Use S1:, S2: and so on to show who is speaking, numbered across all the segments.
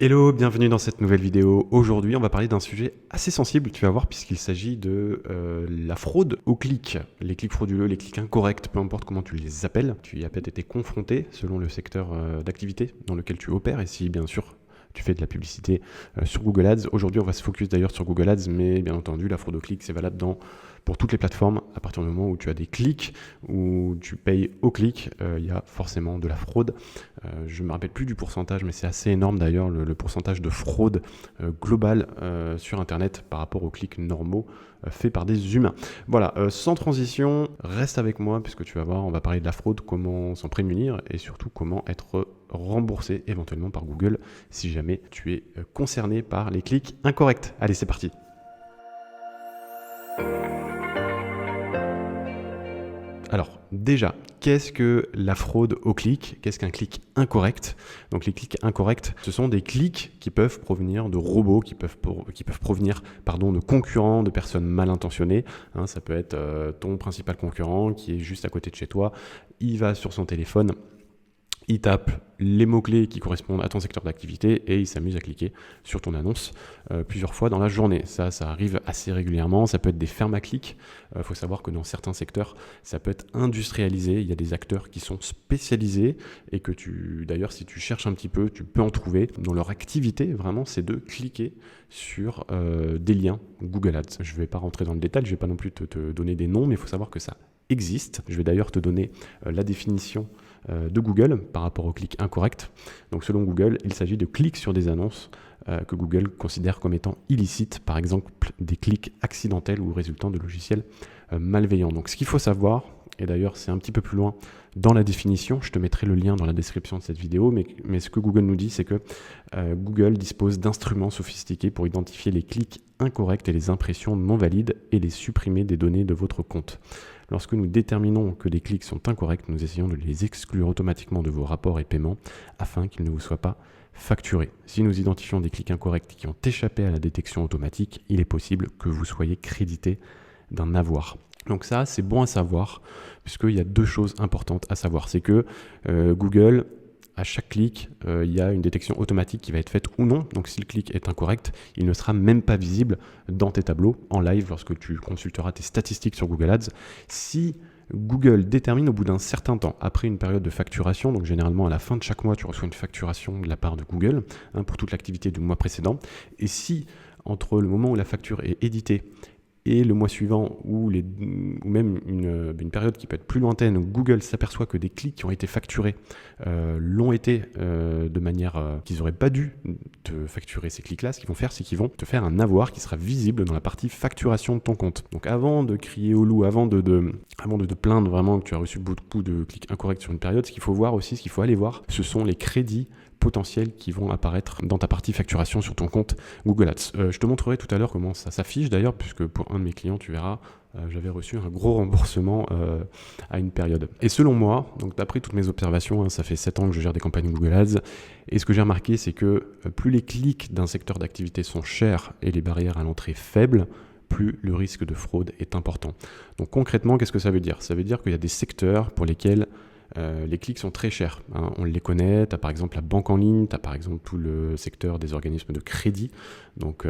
S1: Hello, bienvenue dans cette nouvelle vidéo. Aujourd'hui, on va parler d'un sujet assez sensible, tu vas voir, puisqu'il s'agit de la fraude aux clics. Les clics frauduleux, les clics incorrects, peu importe comment tu les appelles. Tu y as peut-être été confronté selon le secteur d'activité dans lequel tu opères et si, bien sûr, tu fais de la publicité sur Google Ads. Aujourd'hui, on va se focus d'ailleurs sur Google Ads, mais bien entendu, la fraude aux clics, c'est valable pour toutes les plateformes. À partir du moment où tu as des clics, où tu payes au clic, il y a forcément de la fraude. Je ne me rappelle plus du pourcentage, mais c'est assez énorme d'ailleurs, le pourcentage de fraude globale sur Internet par rapport aux clics normaux faits par des humains. Voilà, sans transition, reste avec moi puisque tu vas voir, on va parler de la fraude, comment s'en prémunir et surtout comment être remboursé éventuellement par Google si jamais tu es concerné par les clics incorrects. Allez, c'est parti. Alors déjà, qu'est-ce que la fraude au clic? Qu'est-ce qu'un clic incorrect? Donc les clics incorrects, ce sont des clics qui peuvent provenir de robots, qui peuvent provenir de concurrents, de personnes mal intentionnées. Ça peut être ton principal concurrent qui est juste à côté de chez toi. Il va sur son téléphone, il tape les mots-clés qui correspondent à ton secteur d'activité et il s'amuse à cliquer sur ton annonce plusieurs fois dans la journée. Ça arrive assez régulièrement. Ça peut être des fermes à clics. Il faut savoir que dans certains secteurs, ça peut être industrialisé. Il y a des acteurs qui sont spécialisés et que d'ailleurs, si tu cherches un petit peu, tu peux en trouver. Dans leur activité, vraiment, c'est de cliquer sur des liens Google Ads. Je ne vais pas rentrer dans le détail, je ne vais pas non plus te donner des noms, mais il faut savoir que ça existe. Je vais d'ailleurs te donner la définition de Google par rapport aux clics incorrects. Donc selon Google, il s'agit de clics sur des annonces que Google considère comme étant illicites, par exemple des clics accidentels ou résultant de logiciels malveillants. Donc ce qu'il faut savoir, et d'ailleurs c'est un petit peu plus loin dans la définition, je te mettrai le lien dans la description de cette vidéo, mais ce que Google nous dit, c'est que Google dispose d'instruments sophistiqués pour identifier les clics incorrects et les impressions non valides et les supprimer des données de votre compte. Lorsque nous déterminons que des clics sont incorrects, nous essayons de les exclure automatiquement de vos rapports et paiements afin qu'ils ne vous soient pas facturés. Si nous identifions des clics incorrects qui ont échappé à la détection automatique, il est possible que vous soyez crédité d'un avoir. Donc ça, c'est bon à savoir, puisqu'il y a deux choses importantes à savoir. C'est que Google, à chaque clic, il y a une détection automatique qui va être faite ou non. Donc si le clic est incorrect, il ne sera même pas visible dans tes tableaux en live lorsque tu consulteras tes statistiques sur Google Ads. Si Google détermine au bout d'un certain temps, après une période de facturation, donc généralement à la fin de chaque mois, tu reçois une facturation de la part de Google pour toute l'activité du mois précédent. Et si entre le moment où la facture est éditée et le mois suivant, ou même une période qui peut être plus lointaine, où Google s'aperçoit que des clics qui ont été facturés l'ont été de manière qu'ils n'auraient pas dû te facturer ces clics-là, ce qu'ils vont faire, c'est qu'ils vont te faire un avoir qui sera visible dans la partie facturation de ton compte. Donc avant de crier au loup, avant de te plaindre vraiment que tu as reçu beaucoup de clics incorrects sur une période, ce qu'il faut aller voir, ce sont les crédits potentiels qui vont apparaître dans ta partie facturation sur ton compte Google Ads. Je te montrerai tout à l'heure comment ça s'affiche d'ailleurs, puisque pour un de mes clients, tu verras, j'avais reçu un gros remboursement à une période. Et selon moi, donc d'après toutes mes observations, ça fait 7 ans que je gère des campagnes Google Ads, et ce que j'ai remarqué, c'est que plus les clics d'un secteur d'activité sont chers et les barrières à l'entrée faibles, plus le risque de fraude est important. Donc concrètement, qu'est-ce que ça veut dire? Ça veut dire qu'il y a des secteurs pour lesquels les clics sont très chers. On les connaît, tu as par exemple la banque en ligne, tu as par exemple tout le secteur des organismes de crédit. Donc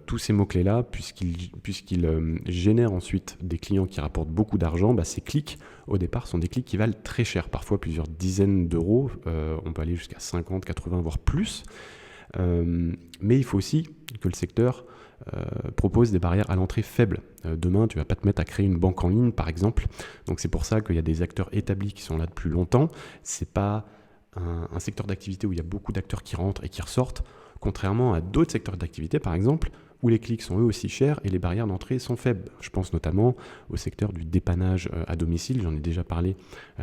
S1: tous ces mots-clés-là, puisqu'ils génèrent ensuite des clients qui rapportent beaucoup d'argent, ces clics au départ sont des clics qui valent très cher, parfois plusieurs dizaines d'euros, on peut aller jusqu'à 50, 80 voire plus. Mais il faut aussi que le secteur propose des barrières à l'entrée faibles. Demain, tu ne vas pas te mettre à créer une banque en ligne, par exemple. Donc c'est pour ça qu'il y a des acteurs établis qui sont là depuis longtemps. Ce n'est pas un secteur d'activité où il y a beaucoup d'acteurs qui rentrent et qui ressortent, contrairement à d'autres secteurs d'activité, par exemple, où les clics sont eux aussi chers et les barrières d'entrée sont faibles. Je pense notamment au secteur du dépannage à domicile. J'en ai déjà parlé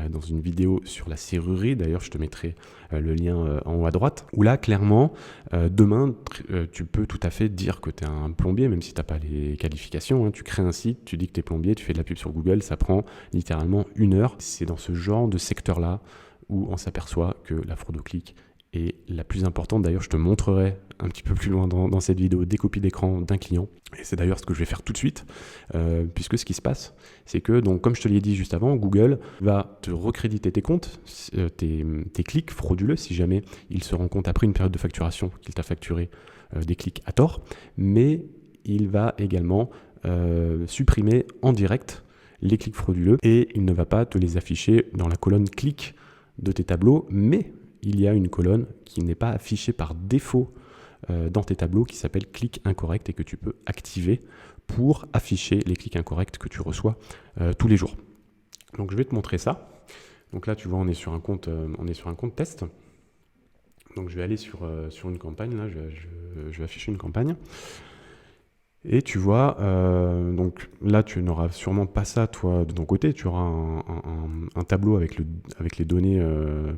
S1: dans une vidéo sur la serrurerie. D'ailleurs, je te mettrai le lien en haut à droite. Où là, clairement, demain, tu peux tout à fait dire que tu es un plombier, même si tu n'as pas les qualifications. Tu crées un site, tu dis que tu es plombier, tu fais de la pub sur Google, ça prend littéralement 1 heure. C'est dans ce genre de secteur-là où on s'aperçoit que la fraude au clic Et la plus importante, d'ailleurs, je te montrerai un petit peu plus loin dans cette vidéo des copies d'écran d'un client. Et c'est d'ailleurs ce que je vais faire tout de suite, puisque ce qui se passe, c'est que, donc, comme je te l'ai dit juste avant, Google va te recréditer tes comptes, tes clics frauduleux, si jamais il se rend compte après une période de facturation qu'il t'a facturé des clics à tort, mais il va également supprimer en direct les clics frauduleux et il ne va pas te les afficher dans la colonne clics de tes tableaux, mais il y a une colonne qui n'est pas affichée par défaut dans tes tableaux qui s'appelle clics incorrects et que tu peux activer pour afficher les clics incorrects que tu reçois tous les jours. Donc je vais te montrer ça. Donc là tu vois on est sur un compte test. Donc je vais aller sur une campagne, là je vais afficher une campagne. Et tu vois, donc là tu n'auras sûrement pas ça toi de ton côté, tu auras un tableau avec les données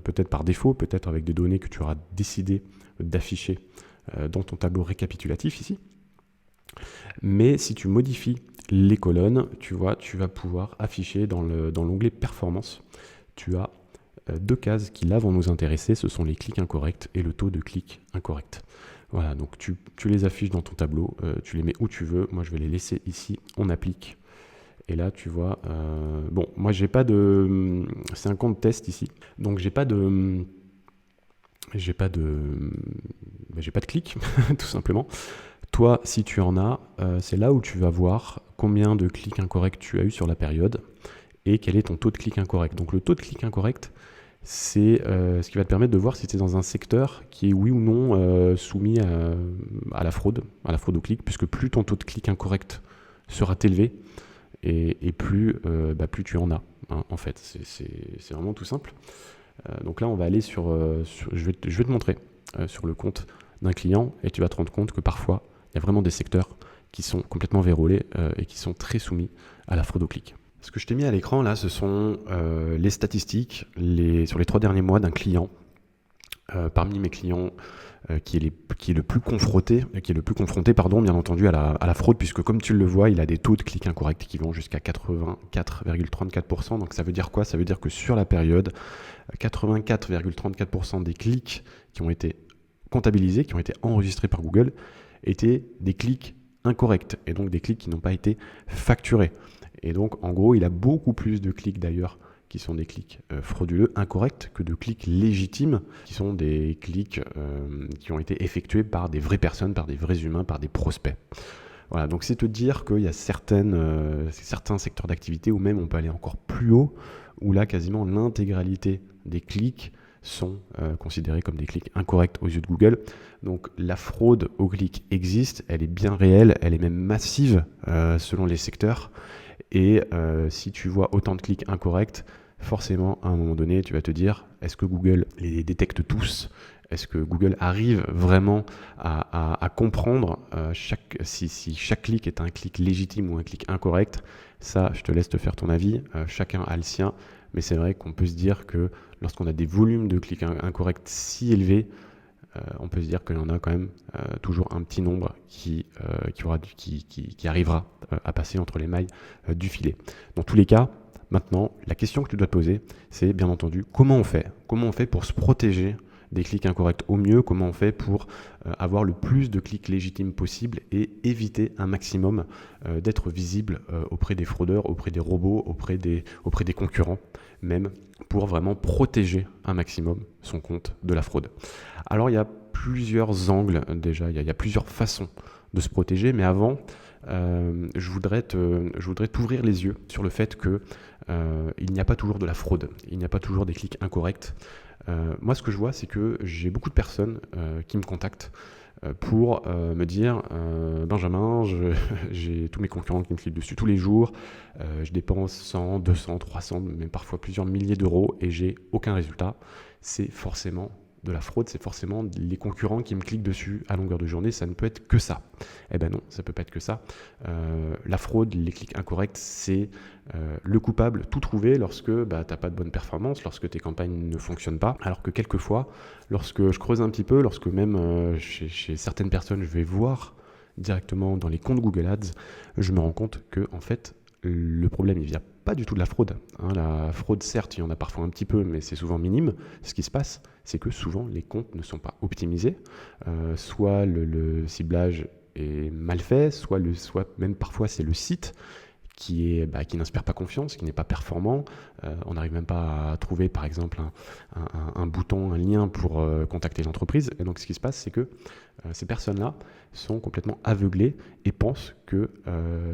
S1: peut-être par défaut, peut-être avec des données que tu auras décidé d'afficher dans ton tableau récapitulatif ici. Mais si tu modifies les colonnes, tu vois, tu vas pouvoir afficher dans l'onglet performance, tu as deux cases qui là vont nous intéresser, ce sont les clics incorrects et le taux de clics incorrects. Voilà, donc tu les affiches dans ton tableau, tu les mets où tu veux. Moi, je vais les laisser ici, on applique. Et là, tu vois, bon, moi, j'ai pas de... C'est un compte test ici. Donc, j'ai pas de clics, tout simplement. Toi, si tu en as, c'est là où tu vas voir combien de clics incorrects tu as eu sur la période et quel est ton taux de clics incorrect. Donc, le taux de clics incorrect, c'est ce qui va te permettre de voir si tu es dans un secteur qui est oui ou non soumis à la fraude au clic, puisque plus ton taux de clic incorrect sera élevé et plus tu en as, hein, en fait. C'est vraiment tout simple. Donc là, on va aller je vais te montrer sur le compte d'un client et tu vas te rendre compte que parfois, il y a vraiment des secteurs qui sont complètement verrouillés et qui sont très soumis à la fraude au clic. Ce que je t'ai mis à l'écran là, ce sont les statistiques sur les 3 derniers mois d'un client. Parmi mes clients qui est le plus confronté, bien entendu, à la fraude, puisque comme tu le vois, il a des taux de clics incorrects qui vont jusqu'à 84,34%. Donc ça veut dire quoi? Ça veut dire que sur la période, 84,34% des clics qui ont été comptabilisés, qui ont été enregistrés par Google, étaient des clics incorrects, et donc des clics qui n'ont pas été facturés. Et donc, en gros, il a beaucoup plus de clics d'ailleurs qui sont des clics frauduleux, incorrects, que de clics légitimes, qui sont des clics qui ont été effectués par des vraies personnes, par des vrais humains, par des prospects. Voilà, donc c'est te dire qu'il y a certains secteurs d'activité où même on peut aller encore plus haut, où là, quasiment l'intégralité des clics sont considérés comme des clics incorrects aux yeux de Google. Donc la fraude au clic existe, elle est bien réelle, elle est même massive selon les secteurs. Et si tu vois autant de clics incorrects, forcément, à un moment donné, tu vas te dire, est-ce que Google les détecte tous? Est-ce que Google arrive vraiment à comprendre si chaque clic est un clic légitime ou un clic incorrect? Ça, je te laisse te faire ton avis. Chacun a le sien. Mais c'est vrai qu'on peut se dire que lorsqu'on a des volumes de clics incorrects si élevés, on peut se dire qu'il y en a quand même toujours un petit nombre qui arrivera à passer entre les mailles du filet. Dans tous les cas, maintenant, la question que tu dois te poser, c'est bien entendu comment on fait? Comment on fait pour se protéger des clics incorrects au mieux? Comment on fait pour avoir le plus de clics légitimes possible et éviter un maximum d'être visible auprès des fraudeurs, auprès des robots, auprès des concurrents, même pour vraiment protéger un maximum son compte de la fraude? Alors il y a plusieurs angles déjà, il y a plusieurs façons de se protéger, mais avant, je voudrais t'ouvrir les yeux sur le fait que il n'y a pas toujours de la fraude, il n'y a pas toujours des clics incorrects. Moi, ce que je vois, c'est que j'ai beaucoup de personnes qui me contactent pour me dire Benjamin, j'ai tous mes concurrents qui me cliquent dessus tous les jours, je dépense 100, 200, 300, même parfois plusieurs milliers d'euros et j'ai aucun résultat. C'est forcément de la fraude, c'est forcément les concurrents qui me cliquent dessus à longueur de journée, ça ne peut être que ça. Eh ben non, ça ne peut pas être que ça. La fraude, les clics incorrects, c'est le coupable tout trouvé lorsque tu n'as pas de bonne performance, lorsque tes campagnes ne fonctionnent pas, alors que quelquefois, lorsque je creuse un petit peu, lorsque même chez certaines personnes, je vais voir directement dans les comptes Google Ads, je me rends compte que en fait, le problème, il vient pas du tout de la fraude. La fraude, certes, il y en a parfois un petit peu, mais c'est souvent minime. Ce qui se passe, c'est que souvent les comptes ne sont pas optimisés. Soit le ciblage est mal fait, soit même parfois c'est le site qui n'inspire pas confiance, qui n'est pas performant. On n'arrive même pas à trouver, par exemple, un bouton, un lien pour contacter l'entreprise. Et donc, ce qui se passe, c'est que ces personnes-là sont complètement aveuglées et pensent que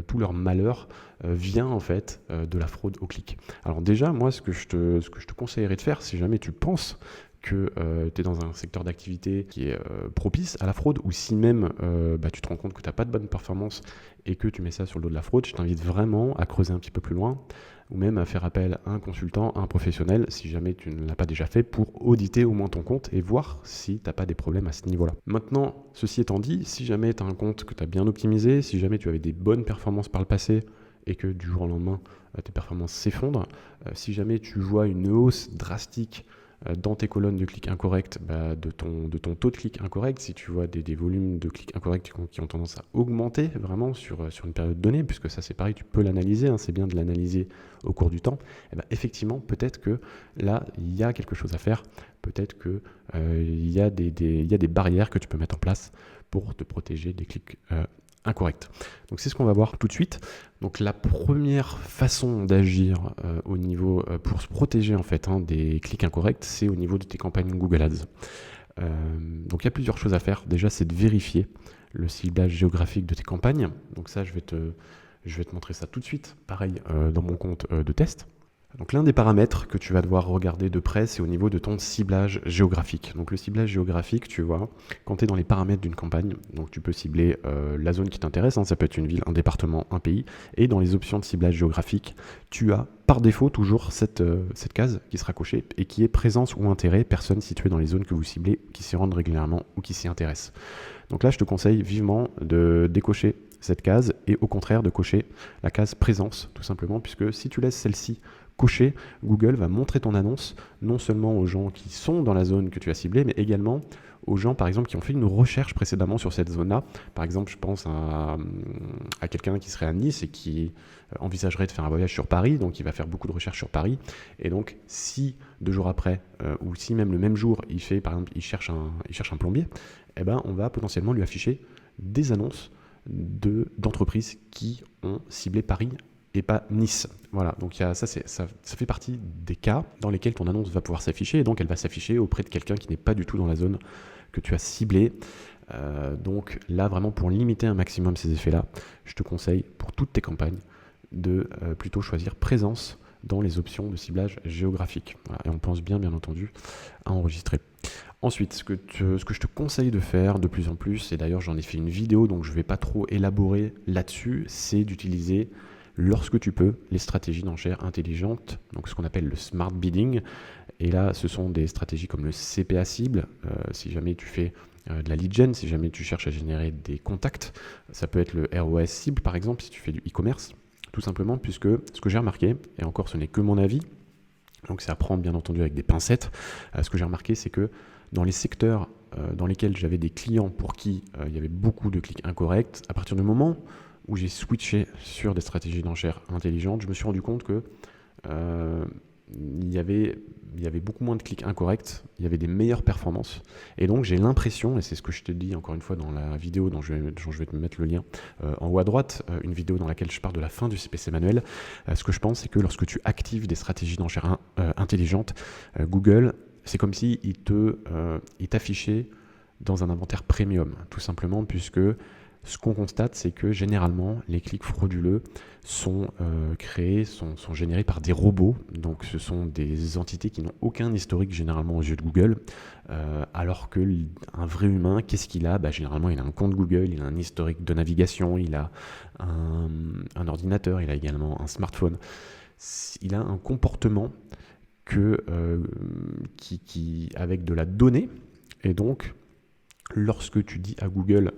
S1: tout leur malheur vient en fait de la fraude au clic. Alors déjà, moi, ce que je te conseillerais de faire, si jamais tu penses que tu es dans un secteur d'activité qui est propice à la fraude, ou si même tu te rends compte que tu n'as pas de bonne performance et que tu mets ça sur le dos de la fraude, je t'invite vraiment à creuser un petit peu plus loin, ou même à faire appel à un consultant, à un professionnel, si jamais tu ne l'as pas déjà fait, pour auditer au moins ton compte et voir si tu n'as pas des problèmes à ce niveau-là. Maintenant, ceci étant dit, si jamais tu as un compte que tu as bien optimisé, si jamais tu avais des bonnes performances par le passé, et que du jour au lendemain, tes performances s'effondrent, si jamais tu vois une hausse drastique dans tes colonnes de clics incorrects, de ton taux de clics incorrect, si tu vois des volumes de clics incorrects qui ont tendance à augmenter vraiment sur une période donnée, puisque ça c'est pareil, tu peux l'analyser, c'est bien de l'analyser au cours du temps, effectivement, peut-être que là, il y a quelque chose à faire, peut-être que il y a des barrières que tu peux mettre en place pour te protéger des clics incorrect. Donc c'est ce qu'on va voir tout de suite. Donc la première façon d'agir au niveau pour se protéger en fait des clics incorrects, c'est au niveau de tes campagnes Google Ads. Donc il y a plusieurs choses à faire. Déjà, c'est de vérifier le ciblage géographique de tes campagnes. Donc ça, je vais te montrer ça tout de suite. Pareil dans mon compte de test. Donc l'un des paramètres que tu vas devoir regarder de près, c'est au niveau de ton ciblage géographique. Donc le ciblage géographique, tu vois, quand tu es dans les paramètres d'une campagne, donc tu peux cibler la zone qui t'intéresse, ça peut être une ville, un département, un pays, et dans les options de ciblage géographique, tu as par défaut toujours cette case qui sera cochée et qui est présence ou intérêt, personnes situées dans les zones que vous ciblez, qui s'y rendent régulièrement ou qui s'y intéressent. Donc là, je te conseille vivement de décocher cette case et au contraire de cocher la case présence, tout simplement, puisque si tu laisses celle-ci cochée, Google va montrer ton annonce non seulement aux gens qui sont dans la zone que tu as ciblée, mais également aux gens, par exemple, qui ont fait une recherche précédemment sur cette zone-là. Par exemple, je pense à quelqu'un qui serait à Nice et qui envisagerait de faire un voyage sur Paris, donc il va faire beaucoup de recherches sur Paris. Et donc, si 2 jours après, ou si même le même jour, il fait, par exemple, il cherche un plombier, on va potentiellement lui afficher des annonces d'entreprises qui ont ciblé Paris et pas Nice. Voilà, donc ça fait partie des cas dans lesquels ton annonce va pouvoir s'afficher, et donc elle va s'afficher auprès de quelqu'un qui n'est pas du tout dans la zone que tu as ciblée. Donc là, vraiment, pour limiter un maximum ces effets-là, je te conseille pour toutes tes campagnes de plutôt choisir présence dans les options de ciblage géographique. Voilà, et on pense bien entendu, à enregistrer. Ensuite, ce que je te conseille de faire de plus en plus, et d'ailleurs j'en ai fait une vidéo, donc je ne vais pas trop élaborer là-dessus, c'est d'utiliser, lorsque tu peux, les stratégies d'enchères intelligentes, donc ce qu'on appelle le smart bidding. Et là, ce sont des stratégies comme le CPA cible, si jamais tu fais de la lead gen, si jamais tu cherches à générer des contacts. Ça peut être le ROAS cible, par exemple, si tu fais du e-commerce, tout simplement, puisque ce que j'ai remarqué, et encore ce n'est que mon avis, donc ça prend bien entendu avec des pincettes, ce que j'ai remarqué, c'est que dans les secteurs dans lesquels j'avais des clients pour qui il y avait beaucoup de clics incorrects, à partir du moment où j'ai switché sur des stratégies d'enchères intelligentes, je me suis rendu compte que il y avait beaucoup moins de clics incorrects, il y avait des meilleures performances. Et donc j'ai l'impression, et c'est ce que je te dis encore une fois dans la vidéo dont je vais te mettre le lien en haut à droite, une vidéo dans laquelle je parle de la fin du CPC manuel, ce que je pense, c'est que lorsque tu actives des stratégies d'enchères intelligentes, Google, c'est comme si il t'affichait dans un inventaire premium, tout simplement, puisque ce qu'on constate, c'est que généralement, les clics frauduleux sont créés, sont générés par des robots. Donc, ce sont des entités qui n'ont aucun historique généralement aux yeux de Google. Alors qu'un vrai humain, qu'est-ce qu'il a ? Généralement, il a un compte Google, il a un historique de navigation, il a un ordinateur, il a également un smartphone. Il a un comportement qui avec de la donnée. Et donc, lorsque tu dis à Google,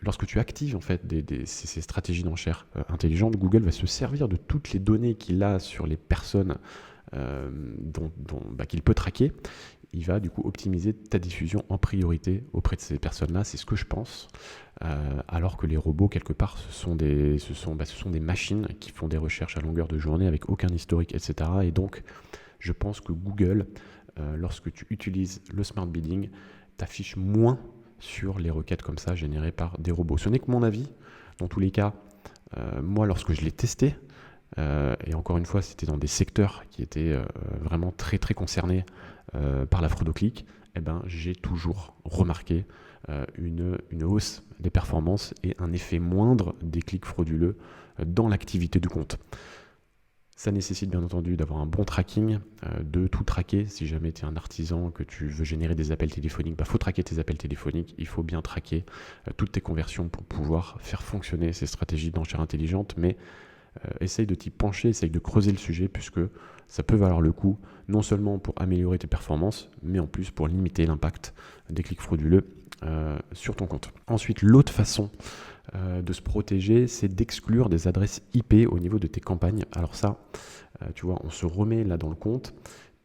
S1: lorsque tu actives en fait ces stratégies d'enchères intelligentes, Google va se servir de toutes les données qu'il a sur les personnes qu'il peut traquer. il va du coup optimiser ta diffusion en priorité auprès de ces personnes-là. C'est ce que je pense. Alors que les robots, quelque part, ce sont des machines qui font des recherches à longueur de journée avec aucun historique, etc. Et donc, je pense que Google, lorsque tu utilises le smart bidding, t'affiche moins sur les requêtes comme ça générées par des robots. Ce n'est que mon avis. Dans tous les cas, moi, lorsque je l'ai testé, et encore une fois, c'était dans des secteurs qui étaient vraiment très très concernés par la fraude au clic, eh ben, j'ai toujours remarqué une hausse des performances et un effet moindre des clics frauduleux dans l'activité du compte. Ça nécessite bien entendu d'avoir un bon tracking, de tout traquer. Si jamais tu es un artisan, que tu veux générer des appels téléphoniques, il faut traquer tes appels téléphoniques, il faut bien traquer toutes tes conversions pour pouvoir faire fonctionner ces stratégies d'enchères intelligentes, mais essaye de t'y pencher, essaye de creuser le sujet puisque ça peut valoir le coup, non seulement pour améliorer tes performances, mais en plus pour limiter l'impact des clics frauduleux sur ton compte. Ensuite, l'autre façon de se protéger, c'est d'exclure des adresses IP au niveau de tes campagnes. Alors ça, tu vois, on se remet là dans le compte.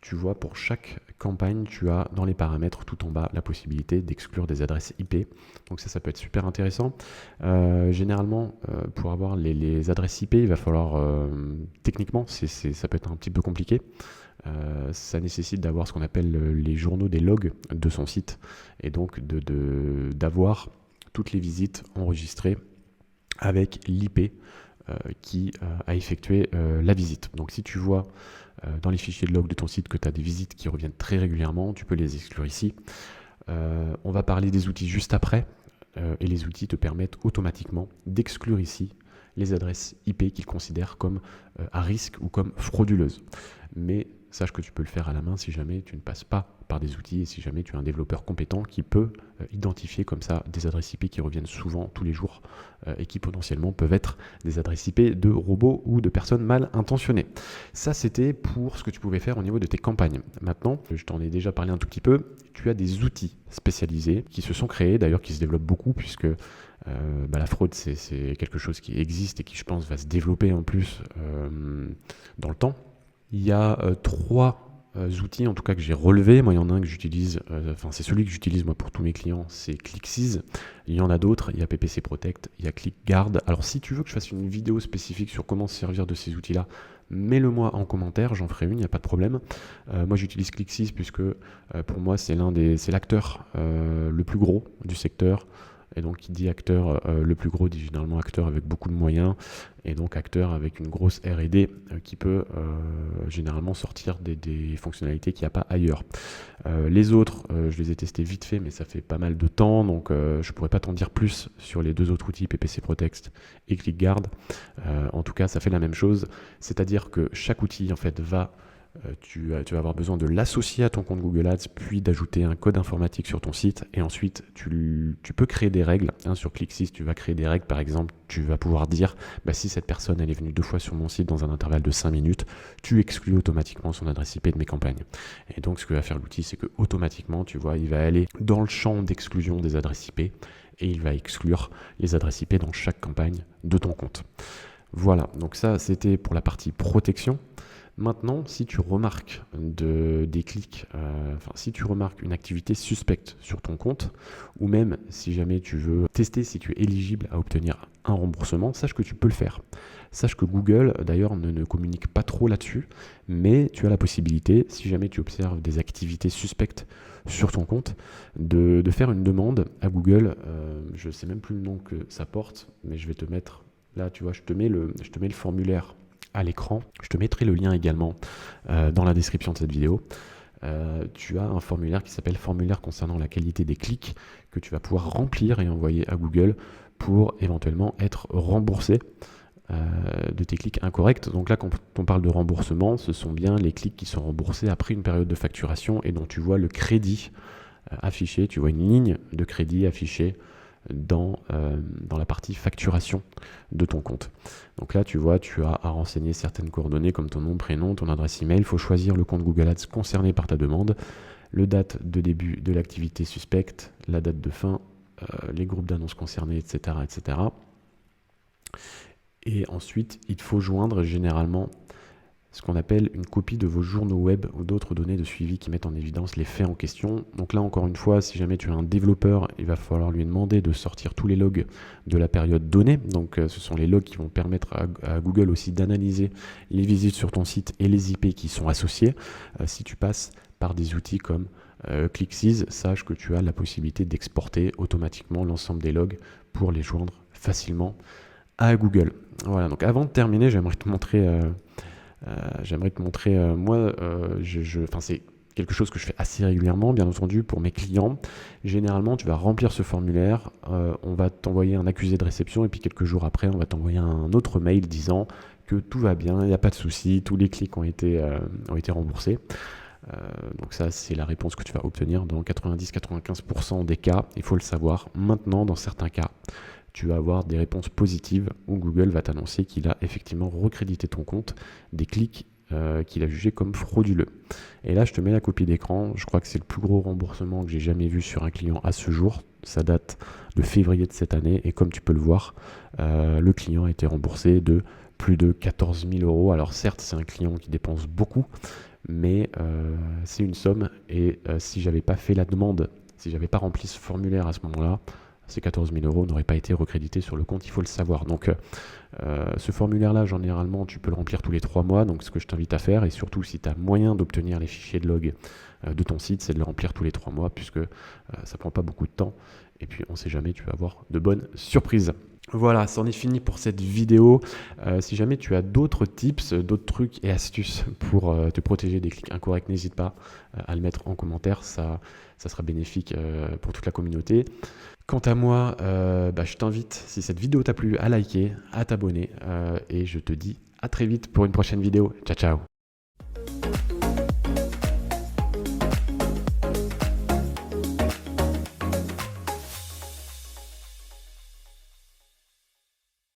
S1: Tu vois, pour chaque campagne, tu as dans les paramètres tout en bas la possibilité d'exclure des adresses IP. Donc ça peut être super intéressant. Généralement, pour avoir les adresses IP, il va falloir, techniquement, ça peut être un petit peu compliqué. Ça nécessite d'avoir ce qu'on appelle les journaux des logs de son site et donc d'avoir toutes les visites enregistrées avec l'IP qui a effectué la visite. Donc si tu vois dans les fichiers de log de ton site que tu as des visites qui reviennent très régulièrement, tu peux les exclure ici. On va parler des outils juste après et les outils te permettent automatiquement d'exclure ici les adresses IP qu'ils considèrent comme à risque ou comme frauduleuses. Mais sache que tu peux le faire à la main si jamais tu ne passes pas par des outils et si jamais tu es un développeur compétent qui peut identifier comme ça des adresses IP qui reviennent souvent tous les jours et qui potentiellement peuvent être des adresses IP de robots ou de personnes mal intentionnées. Ça, c'était pour ce que tu pouvais faire au niveau de tes campagnes. Maintenant, je t'en ai déjà parlé un tout petit peu, tu as des outils spécialisés qui se sont créés, d'ailleurs qui se développent beaucoup puisque la fraude, c'est quelque chose qui existe et qui, je pense, va se développer en plus dans le temps. Il y a trois outils en tout cas que j'ai relevés. Moi, il y en a un que j'utilise, c'est celui que j'utilise moi pour tous mes clients, c'est ClickSease. Il y en a d'autres, il y a PPC Protect, il y a ClickGuard. Alors si tu veux que je fasse une vidéo spécifique sur comment se servir de ces outils-là, mets-le moi en commentaire, j'en ferai une, il n'y a pas de problème. Moi j'utilise ClickSease puisque pour moi c'est l'acteur le plus gros du secteur. Et donc, qui dit acteur le plus gros dit généralement acteur avec beaucoup de moyens, et donc acteur avec une grosse R&D qui peut généralement sortir des fonctionnalités qu'il n'y a pas ailleurs. Les autres, je les ai testés vite fait, mais ça fait pas mal de temps, donc je ne pourrais pas t'en dire plus sur les deux autres outils, PPC Protect et ClickGuard. En tout cas, ça fait la même chose, c'est-à-dire que chaque outil en fait tu vas avoir besoin de l'associer à ton compte Google Ads, puis d'ajouter un code informatique sur ton site. Et ensuite, tu peux créer des règles. Sur ClickSease, tu vas créer des règles. Par exemple, tu vas pouvoir dire, si cette personne elle est venue 2 fois sur mon site dans un intervalle de 5 minutes, tu exclus automatiquement son adresse IP de mes campagnes. Et donc, ce que va faire l'outil, c'est que automatiquement, tu vois, il va aller dans le champ d'exclusion des adresses IP et il va exclure les adresses IP dans chaque campagne de ton compte. Voilà, donc ça, c'était pour la partie protection. Maintenant, si tu remarques des clics, si tu remarques une activité suspecte sur ton compte, ou même si jamais tu veux tester si tu es éligible à obtenir un remboursement, sache que tu peux le faire. Sache que Google, d'ailleurs, ne communique pas trop là-dessus, mais tu as la possibilité, si jamais tu observes des activités suspectes sur ton compte, de faire une demande à Google. Je ne sais même plus le nom que ça porte, mais je vais te mettre, là, tu vois, je te mets le formulaire à l'écran. Je te mettrai le lien également dans la description de cette vidéo. Tu as un formulaire qui s'appelle formulaire concernant la qualité des clics que tu vas pouvoir remplir et envoyer à Google pour éventuellement être remboursé de tes clics incorrects. Donc là, quand on parle de remboursement, ce sont bien les clics qui sont remboursés après une période de facturation et dont tu vois le crédit affiché, tu vois une ligne de crédit affichée dans la partie facturation de ton compte. Donc là, tu vois, tu as à renseigner certaines coordonnées comme ton nom, prénom, ton adresse email. Il faut choisir le compte Google Ads concerné par ta demande, le date de début de l'activité suspecte, la date de fin, les groupes d'annonces concernés, etc., etc. Et ensuite, il te faut joindre généralement ce qu'on appelle une copie de vos journaux web ou d'autres données de suivi qui mettent en évidence les faits en question. Donc là, encore une fois, si jamais tu as un développeur, il va falloir lui demander de sortir tous les logs de la période donnée. Donc ce sont les logs qui vont permettre à Google aussi d'analyser les visites sur ton site et les IP qui sont associés. Si tu passes par des outils comme ClickSees, sache que tu as la possibilité d'exporter automatiquement l'ensemble des logs pour les joindre facilement à Google. Voilà, donc avant de terminer, j'aimerais te montrer... c'est quelque chose que je fais assez régulièrement, bien entendu, pour mes clients. Généralement, tu vas remplir ce formulaire, on va t'envoyer un accusé de réception et puis quelques jours après, on va t'envoyer un autre mail disant que tout va bien, il n'y a pas de souci, tous les clics ont été remboursés. Donc ça, c'est la réponse que tu vas obtenir dans 90-95% des cas. Il faut le savoir. Maintenant, dans certains cas, tu vas avoir des réponses positives où Google va t'annoncer qu'il a effectivement recrédité ton compte des clics qu'il a jugés comme frauduleux. Et là, je te mets la copie d'écran. Je crois que c'est le plus gros remboursement que j'ai jamais vu sur un client à ce jour. Ça date de février de cette année. Et comme tu peux le voir, le client a été remboursé de plus de 14 000 euros. Alors certes, c'est un client qui dépense beaucoup, mais c'est une somme. Et si j'avais pas fait la demande, si j'avais pas rempli ce formulaire à ce moment-là, ces 14 000 euros n'auraient pas été recrédités sur le compte, il faut le savoir. Donc ce formulaire-là, généralement, tu peux le remplir tous les 3 mois. Donc ce que je t'invite à faire, et surtout si tu as moyen d'obtenir les fichiers de log de ton site, c'est de le remplir tous les 3 mois, puisque ça prend pas beaucoup de temps. Et puis on ne sait jamais, tu vas avoir de bonnes surprises. Voilà, c'en est fini pour cette vidéo. Si jamais tu as d'autres tips, d'autres trucs et astuces pour te protéger des clics incorrects, n'hésite pas à le mettre en commentaire. Ça sera bénéfique pour toute la communauté. Quant à moi, je t'invite, si cette vidéo t'a plu, à liker, à t'abonner. Et je te dis à très vite pour une prochaine vidéo. Ciao, ciao.